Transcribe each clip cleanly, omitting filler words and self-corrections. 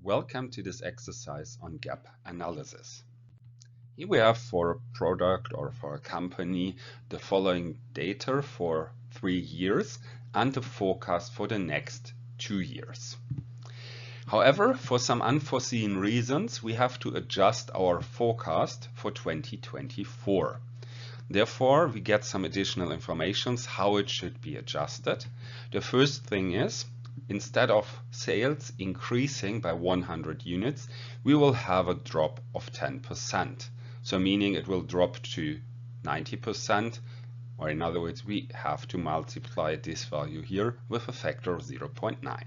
Welcome to this exercise on gap analysis. Here we have for a product or for a company the following data for 3 years and the forecast for the next 2 years. However, for some unforeseen reasons, we have to adjust our forecast for 2024. Therefore, we get some additional information how it should be adjusted. The first thing is, instead of sales increasing by 100 units, we will have a drop of 10%. So meaning it will drop to 90%, or in other words, we have to multiply this value here with a factor of 0.9.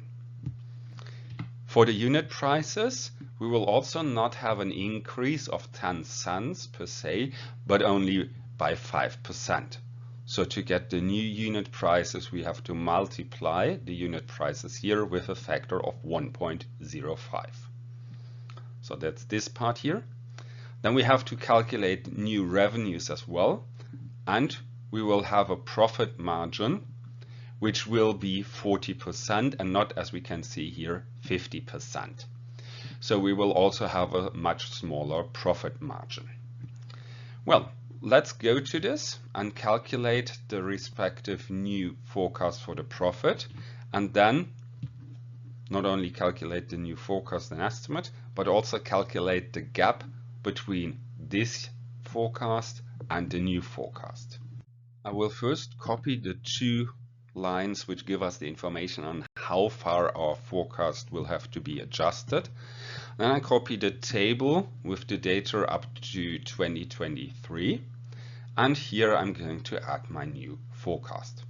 For the unit prices, we will also not have an increase of 10 cents per se, but only by 5%. So to get the new unit prices, we have to multiply the unit prices here with a factor of 1.05. So that's this part here. Then we have to calculate new revenues as well, and we will have a profit margin which will be 40% and not, as we can see here, 50%. So we will also have a much smaller profit margin. Well, let's go to this and calculate the respective new forecast for the profit, and then not only calculate the new forecast and estimate, but also calculate the gap between this forecast and the new forecast. I will first copy the two lines which give us the information on how far our forecast will have to be adjusted. Then I copy the table with the data up to 2023. And here I'm going to add my new forecast.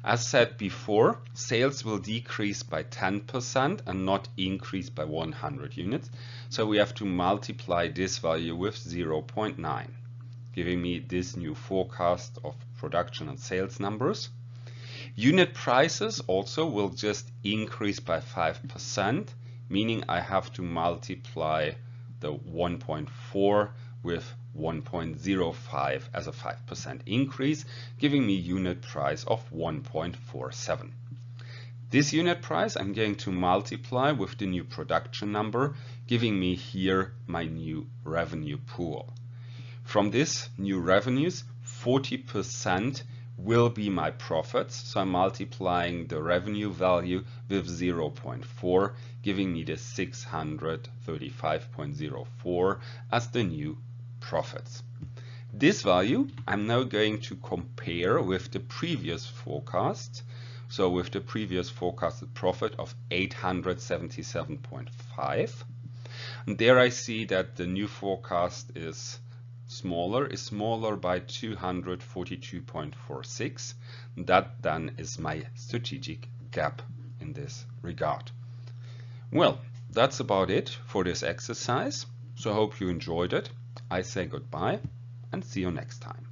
As said before, sales will decrease by 10% and not increase by 100 units. So we have to multiply this value with 0.9, giving me this new forecast of production and sales numbers. Unit prices also will just increase by 5%, meaning I have to multiply the 1.4 with 1.05 as a 5% increase, giving me unit price of 1.47. This unit price I'm going to multiply with the new production number, giving me here my new revenue pool. From this new revenues, 40% will be my profits, so I'm multiplying the revenue value with 0.4, giving me the 635.04 as the new profits. This value I'm now going to compare with the previous forecast. So with the previous forecasted profit of 877.5. And there I see that the new forecast is smaller by 242.46. That then is my strategic gap in this regard. Well, that's about it for this exercise. So I hope you enjoyed it. I say goodbye and see you next time.